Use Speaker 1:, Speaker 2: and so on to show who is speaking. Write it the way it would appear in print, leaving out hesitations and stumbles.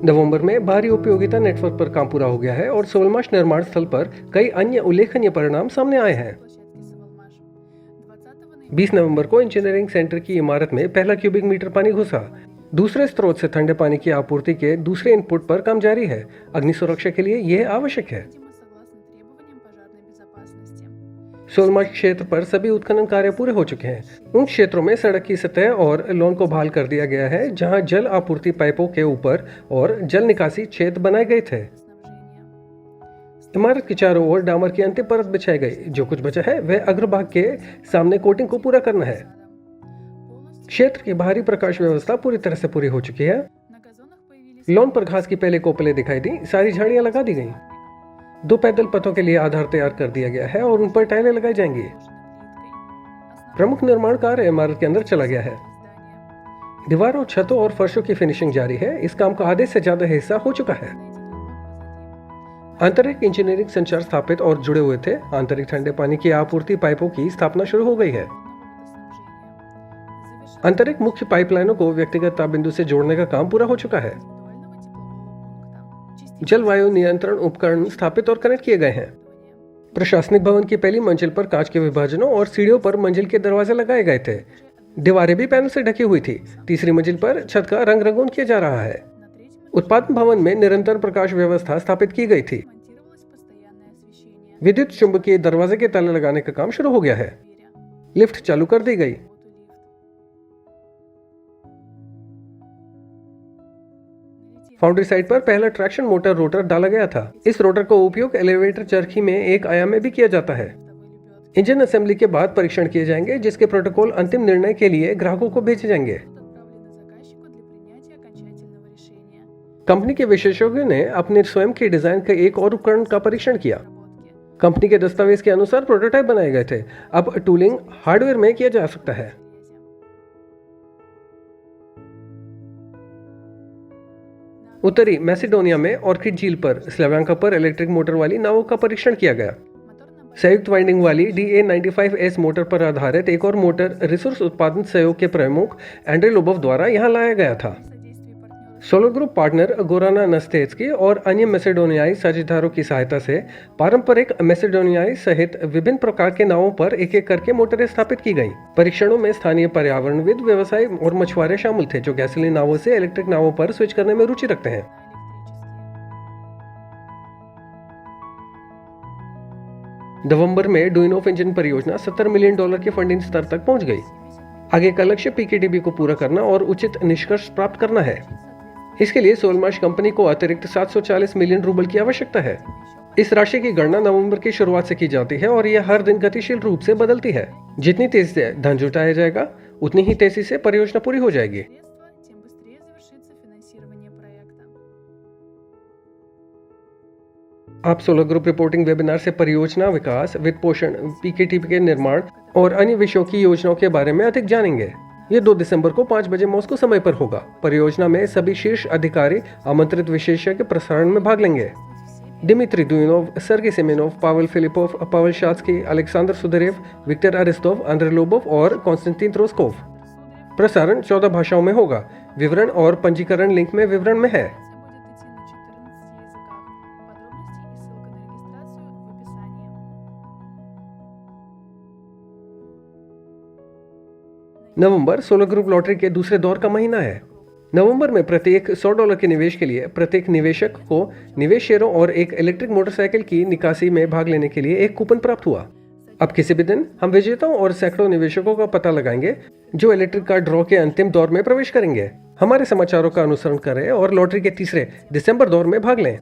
Speaker 1: नवंबर में भारी उपयोगिता नेटवर्क पर काम पूरा हो गया है और सोलमाश निर्माण स्थल पर कई अन्य उल्लेखनीय परिणाम सामने आए हैं। 20 नवंबर को इंजीनियरिंग सेंटर की इमारत में पहला क्यूबिक मीटर पानी घुसा। दूसरे स्रोत से ठंडे पानी की आपूर्ति के दूसरे इनपुट पर काम जारी है। अग्नि सुरक्षा के लिए यह आवश्यक है। सोलमाश क्षेत्र पर सभी उत्खनन कार्य पूरे हो चुके हैं। उन क्षेत्रों में सड़क की सतह और लॉन को बहाल कर दिया गया है जहां जल आपूर्ति पाइपों के ऊपर और जल निकासी छेद बनाए गए थे। इमारत के चारों ओर डामर की अंतिम परत बिछाई गई। जो कुछ बचा है वह अग्रभाग के सामने कोटिंग को पूरा करना है। क्षेत्र की बाहरी प्रकाश व्यवस्था पूरी तरह से पूरी हो चुकी है। लॉन पर घास की पहले कोपले दिखाई दी, सारी झाड़ियां लगा दी गई। 2 पैदल पथों के लिए आधार तैयार कर दिया गया है और उन पर टाइलें लगाई जाएंगी। प्रमुख निर्माण कार्य इमारत के अंदर चला गया है। दीवारों, छतों और फर्शों की फिनिशिंग जारी है। इस काम का आधे से ज्यादा हिस्सा हो चुका है। आंतरिक इंजीनियरिंग संचार स्थापित और जुड़े हुए थे। आंतरिक ठंडे पानी की आपूर्ति पाइपों की स्थापना शुरू हो गई है। आंतरिक मुख्य पाइपलाइनों को व्यक्तिगत ताप बिंदु से जोड़ने का काम पूरा हो चुका है। जलवायु नियंत्रण उपकरण स्थापित और कनेक्ट किए गए हैं। प्रशासनिक भवन की पहली मंजिल पर कांच के विभाजनों और सीढ़ियों पर मंजिल के दरवाजे लगाए गए थे। दीवारें भी पैनल से ढकी हुई थी। तीसरी मंजिल पर छत का रंग रंगून किया जा रहा है। उत्पादन भवन में निरंतर प्रकाश व्यवस्था स्थापित की गई थी। विद्युत चुंबकीय दरवाजे के ताले लगाने का काम शुरू हो गया है। लिफ्ट चालू कर दी गई। फाउंड्री साइट पर पहला ट्रैक्शन मोटर रोटर डाला गया था। इस रोटर का उपयोग एलिवेटर चरखी में एक आयाम में भी किया जाता है। इंजन असेंबली के बाद परीक्षण किए जाएंगे जिसके प्रोटोकॉल अंतिम निर्णय के लिए ग्राहकों को भेजे जाएंगे। कंपनी के विशेषज्ञों ने अपने स्वयं के डिजाइन के एक और उपकरण का परीक्षण किया। कंपनी के दस्तावेज के अनुसार प्रोटोटाइप बनाए गए थे। अब टूलिंग हार्डवेयर में किया जा सकता है। उत्तरी मैसेडोनिया में ऑर्किड झील पर स्लाव्यांका पर इलेक्ट्रिक मोटर वाली नावों का परीक्षण किया गया। संयुक्त वाइंडिंग वाली DA95S मोटर पर आधारित एक और मोटर रिसोर्स उत्पादन सहयोग के प्रमुख एंड्रे लोबोव द्वारा यहां लाया गया था। सोलर ग्रुप पार्टनर गोराना नस्तेत्स्की और अन्य मैसेडोनियाई साझेदारों की सहायता से पारंपरिक मैसेडोनियाई सहित विभिन्न प्रकार के नावों पर एक एक करके मोटरें स्थापित की गईं। परीक्षणों में स्थानीय पर्यावरणविद, व्यवसायी और मछुआरे शामिल थे जो गैसोलीन नावों से इलेक्ट्रिक नावों पर स्विच करने में रुचि रखते हैं। नवंबर में डुइनोफ इंजन परियोजना $70 मिलियन की फंडिंग स्तर तक पहुंच गई। आगे का लक्ष्य PKTB को पूरा करना और उचित निष्कर्ष प्राप्त करना है। इसके लिए सोलमाश कंपनी को अतिरिक्त 740 मिलियन रूबल की आवश्यकता है। इस राशि की गणना नवंबर की शुरुआत से की जाती है और यह हर दिन गतिशील रूप से बदलती है। जितनी तेजी से धन जुटाया जाएगा उतनी ही तेजी से परियोजना पूरी हो जाएगी। आप सोलर ग्रुप रिपोर्टिंग वेबिनार से परियोजना विकास, वित्त पोषण, PKTB के निर्माण और अन्य विषयों की योजनाओं के बारे में अधिक जानेंगे। ये 2 दिसंबर को 5 बजे मॉस्को समय पर होगा। परियोजना में सभी शीर्ष अधिकारी, आमंत्रित विशेषज्ञ प्रसारण में भाग लेंगे। Dmitry Duinov, Sergey Semenov, Pavel Filippov, Pavel Shatsky, Alexander Sudarev, Viktor Aristov, Andrey Lobov और कॉन्स्टेंटिन रोस्कोव। प्रसारण 14 भाषाओं में होगा। विवरण और पंजीकरण लिंक में विवरण में है। नवंबर सोलर ग्रुप लॉटरी के दूसरे दौर का महीना है। नवंबर में प्रत्येक $100 के निवेश के लिए प्रत्येक निवेशक को निवेश शेयरों और एक इलेक्ट्रिक मोटरसाइकिल की निकासी में भाग लेने के लिए एक कूपन प्राप्त हुआ। अब किसी भी दिन हम विजेताओं और सैकड़ों निवेशकों का पता लगाएंगे जो इलेक्ट्रिक कार ड्रॉ के अंतिम दौर में प्रवेश करेंगे। हमारे समाचारों का अनुसरण करें और लॉटरी के तीसरे दिसंबर दौर में भाग लें।